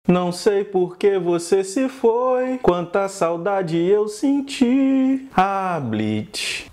Não sei por que você se foi, quanta saudade eu senti. Ah, Bleach.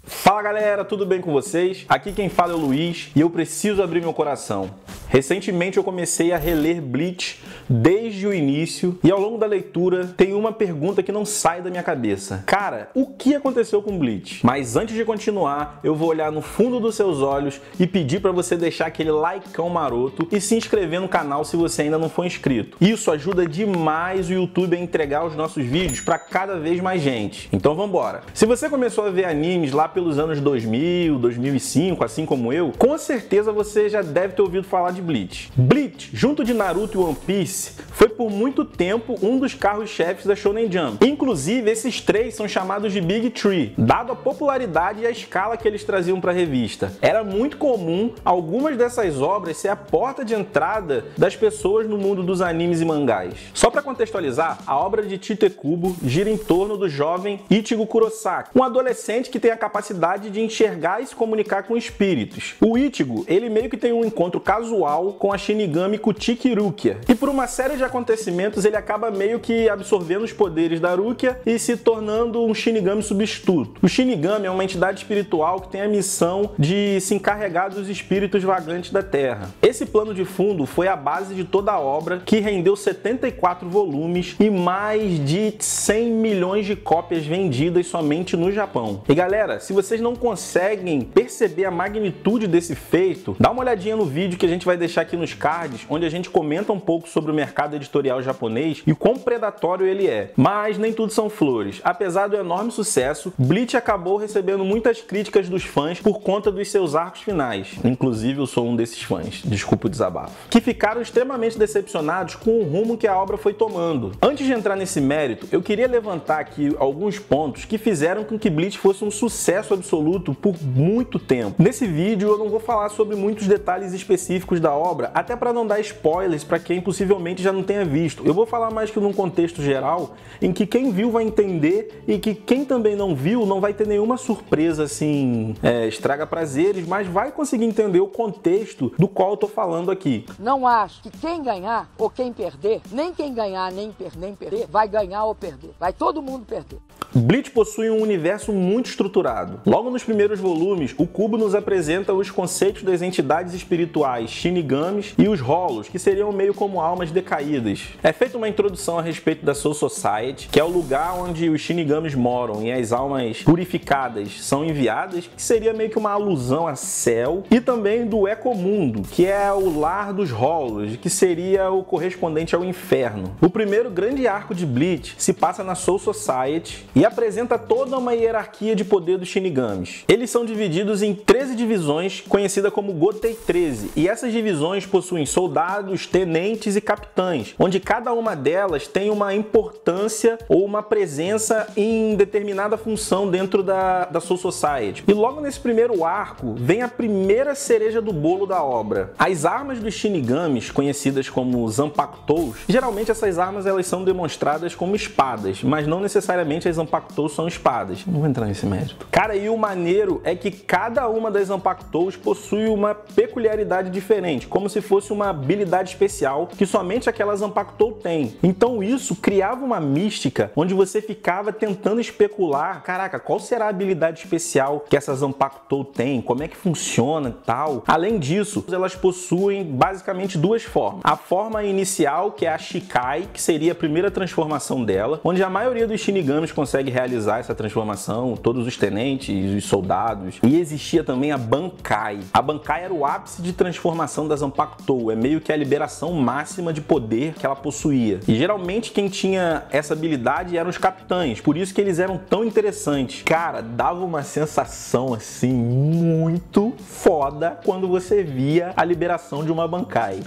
Fala galera, tudo bem com vocês? Aqui quem fala é o Luiz e eu preciso abrir meu coração. Recentemente eu comecei a reler Bleach desde o início e ao longo da leitura tem uma pergunta que não sai da minha cabeça. Cara, o que aconteceu com Bleach? Mas antes de continuar, eu vou olhar no fundo dos seus olhos e pedir para você deixar aquele likeão maroto e se inscrever no canal se você ainda não for inscrito. Isso ajuda demais o YouTube a entregar os nossos vídeos para cada vez mais gente. Então vambora! Se você começou a ver animes lá pelos anos 2000, 2005, assim como eu, com certeza você já deve ter ouvido falar de Bleach. Bleach, junto de Naruto e One Piece, foi por muito tempo um dos carros-chefes da Shonen Jump. Inclusive, esses três são chamados de Big Three, dado a popularidade e a escala que eles traziam para a revista. Era muito comum algumas dessas obras ser a porta de entrada das pessoas no mundo dos animes e mangás. Só para contextualizar, a obra de Tite Kubo gira em torno do jovem Ichigo Kurosaki, um adolescente que tem a capacidade de enxergar e se comunicar com espíritos. O Ichigo, ele meio que tem um encontro casual com a Shinigami Kuchiki Rukia. E por uma série de acontecimentos ele acaba meio que absorvendo os poderes da Rukia e se tornando um Shinigami substituto. O Shinigami é uma entidade espiritual que tem a missão de se encarregar dos espíritos vagantes da Terra. Esse plano de fundo foi a base de toda a obra, que rendeu 74 volumes e mais de 100 milhões de cópias vendidas somente no Japão. E galera, se vocês não conseguem perceber a magnitude desse feito, dá uma olhadinha no vídeo que a gente vai deixar aqui nos cards, onde a gente comenta um pouco sobre o mercado editorial japonês e o quão predatório ele é. Mas nem tudo são flores. Apesar do enorme sucesso, Bleach acabou recebendo muitas críticas dos fãs por conta dos seus arcos finais. Inclusive eu sou um desses fãs, desculpa o desabafo. Que ficaram extremamente decepcionados com o rumo que a obra foi tomando. Antes de entrar nesse mérito, eu queria levantar aqui alguns pontos que fizeram com que Bleach fosse um sucesso absoluto por muito tempo. Nesse vídeo eu não vou falar sobre muitos detalhes específicos da obra, até para não dar spoilers para quem possivelmente já não tenha visto. Eu vou falar mais que num contexto geral, em que quem viu vai entender e que quem também não viu não vai ter nenhuma surpresa assim, estraga prazeres, mas vai conseguir entender o contexto do qual eu tô falando aqui. Não acho que quem ganhar ou quem perder, nem quem ganhar nem perder, vai ganhar ou perder. Vai todo mundo perder. Bleach possui um universo muito estruturado. Logo nos primeiros volumes, o Kubo nos apresenta os conceitos das entidades espirituais Shinigamis e os Hollows, que seriam meio como almas decaídas. É feita uma introdução a respeito da Soul Society, que é o lugar onde os Shinigamis moram e as almas purificadas são enviadas, que seria meio que uma alusão a céu, e também do Ecomundo, que é o lar dos Hollows, que seria o correspondente ao inferno. O primeiro grande arco de Bleach se passa na Soul Society e apresenta toda uma hierarquia de poder dos Shinigamis. Eles são divididos em 13 divisões, conhecidas como Gotei 13, e essas divisões possuem soldados, tenentes e capitães, onde cada uma delas tem uma importância ou uma presença em determinada função dentro da Soul Society. E logo nesse primeiro arco vem a primeira cereja do bolo da obra. As armas dos Shinigamis, conhecidas como Zanpakutos, geralmente essas armas elas são demonstradas como espadas, mas não necessariamente as Zanpakutos são espadas. Não vou entrar nesse mérito. Cara, e o maneiro é que cada uma das Zanpakutos possui uma peculiaridade diferente, como se fosse uma habilidade especial que somente aquela Zanpakuto tem. Então isso criava uma mística onde você ficava tentando especular, caraca, qual será a habilidade especial que essa Zanpakuto tem, como é que funciona e tal. Além disso, elas possuem basicamente duas formas. A forma inicial, que é a Shikai, que seria a primeira transformação dela, onde a maioria dos Shinigamis consegue realizar essa transformação, todos os tenentes, os soldados. E existia também a Bankai. A Bankai era o ápice de transformação da Zanpakuto, é meio que a liberação máxima de poder que ela possuía. E geralmente quem tinha essa habilidade eram os capitães, por isso que eles eram tão interessantes. Cara, dava uma sensação assim muito foda quando você via a liberação de uma Bankai.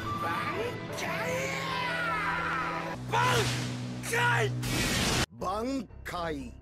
Bankai. Bankai.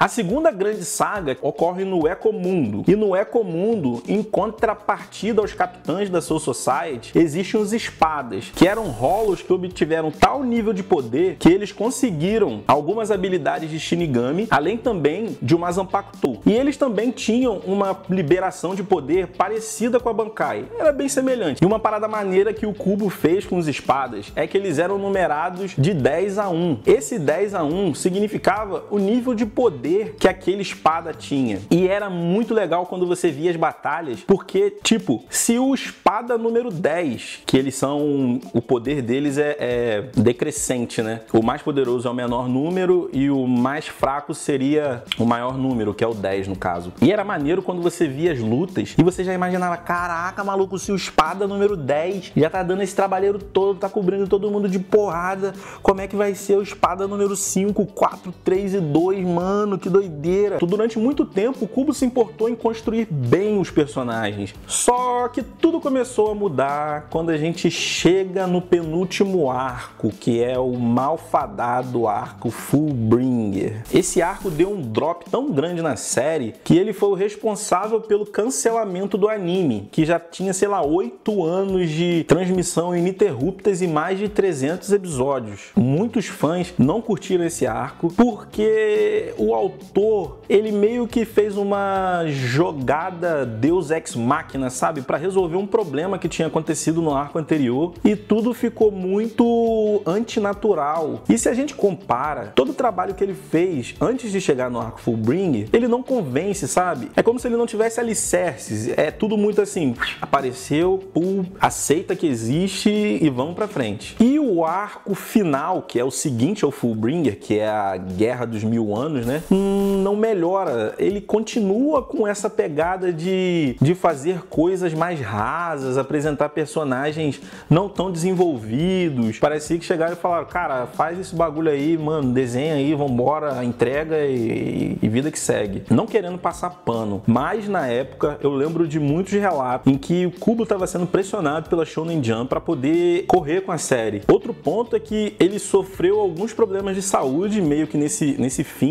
A segunda grande saga ocorre no Ecomundo. E no Ecomundo, em contrapartida aos capitães da Soul Society, existem os espadas, que eram Hollows que obtiveram tal nível de poder que eles conseguiram algumas habilidades de Shinigami, além também de uma Zanpakuto. E eles também tinham uma liberação de poder parecida com a Bankai. Era bem semelhante. E uma parada maneira que o Kubo fez com os espadas é que eles eram numerados de 10 a 1. Esse 10 a 1 significava o nível de poder que aquele espada tinha. E era muito legal quando você via as batalhas, porque, tipo, se o espada número 10, que eles são... o poder deles é decrescente, né? O mais poderoso é o menor número e o mais fraco seria o maior número, que é o 10 no caso. E era maneiro quando você via as lutas e você já imaginava, caraca, maluco, se o espada número 10 já tá dando esse trabalheiro todo, tá cobrindo todo mundo de porrada, como é que vai ser o espada número 5, 4, 3 e 2, mano? Que doideira! Durante muito tempo, o Kubo se importou em construir bem os personagens. Só que tudo começou a mudar quando a gente chega no penúltimo arco, que é o malfadado arco Fullbringer. Esse arco deu um drop tão grande na série que ele foi o responsável pelo cancelamento do anime, que já tinha, sei lá, 8 anos de transmissão ininterruptas e mais de 300 episódios. Muitos fãs não curtiram esse arco porque o autor, ele meio que fez uma jogada Deus Ex Machina, sabe? Para resolver um problema que tinha acontecido no arco anterior e tudo ficou muito antinatural. E se a gente compara todo o trabalho que ele fez antes de chegar no arco Fullbringer, ele não convence, sabe? É como se ele não tivesse alicerces. É tudo muito assim, apareceu, aceita que existe e vamos pra frente. E o arco final, que é o seguinte ao Fullbringer, que é a Guerra dos 1000 Anos, né? Não melhora. Ele continua com essa pegada de fazer coisas mais rasas, apresentar personagens não tão desenvolvidos. Parecia que chegaram e falaram, cara, faz esse bagulho aí, mano, desenha aí, vambora, entrega e vida que segue. Não querendo passar pano, mas na época eu lembro de muitos relatos em que o Kubo estava sendo pressionado pela Shonen Jump para poder correr com a série. Outro ponto é que ele sofreu alguns problemas de saúde meio que nesse fim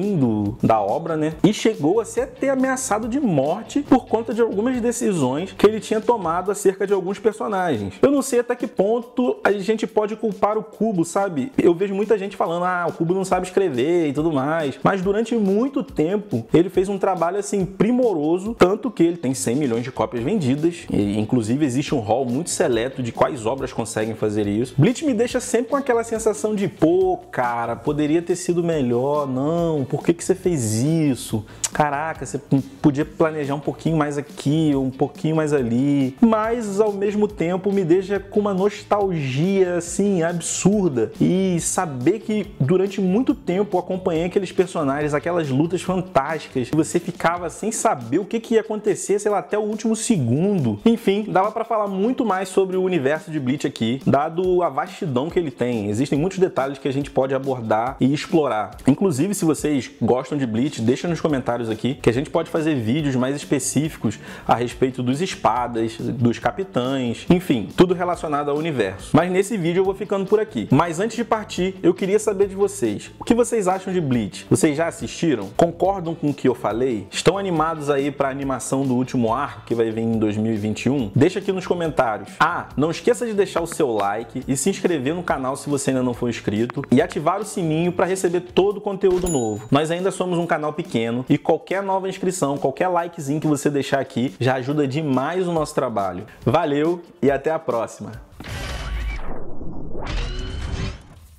da obra, né? E chegou a ser até ameaçado de morte por conta de algumas decisões que ele tinha tomado acerca de alguns personagens. Eu não sei até que ponto a gente pode culpar o Kubo, sabe? Eu vejo muita gente falando, o Kubo não sabe escrever e tudo mais, mas durante muito tempo ele fez um trabalho assim primoroso, tanto que ele tem 100 milhões de cópias vendidas, e inclusive existe um hall muito seleto de quais obras conseguem fazer isso. Bleach me deixa sempre com aquela sensação de, pô, cara, poderia ter sido melhor, não, por que você fez isso? Caraca, você podia planejar um pouquinho mais aqui, um pouquinho mais ali, mas ao mesmo tempo me deixa com uma nostalgia assim absurda e saber que durante muito tempo eu acompanhei aqueles personagens, aquelas lutas fantásticas, e você ficava sem saber o que ia acontecer, sei lá, até o último segundo. Enfim, dava pra falar muito mais sobre o universo de Bleach aqui, dado a vastidão que ele tem. Existem muitos detalhes que a gente pode abordar e explorar. Inclusive, se vocês gostam de Bleach, deixa nos comentários aqui que a gente pode fazer vídeos mais específicos a respeito dos espadas, dos capitães, enfim, tudo relacionado ao universo. Mas nesse vídeo eu vou ficando por aqui. Mas antes de partir, eu queria saber de vocês. O que vocês acham de Bleach? Vocês já assistiram? Concordam com o que eu falei? Estão animados aí para a animação do último arco que vai vir em 2021? Deixa aqui nos comentários. Não esqueça de deixar o seu like e se inscrever no canal se você ainda não for inscrito e ativar o sininho para receber todo o conteúdo novo. Nós ainda somos um canal pequeno e qualquer nova inscrição, qualquer likezinho que você deixar aqui já ajuda demais o nosso trabalho. Valeu e até a próxima!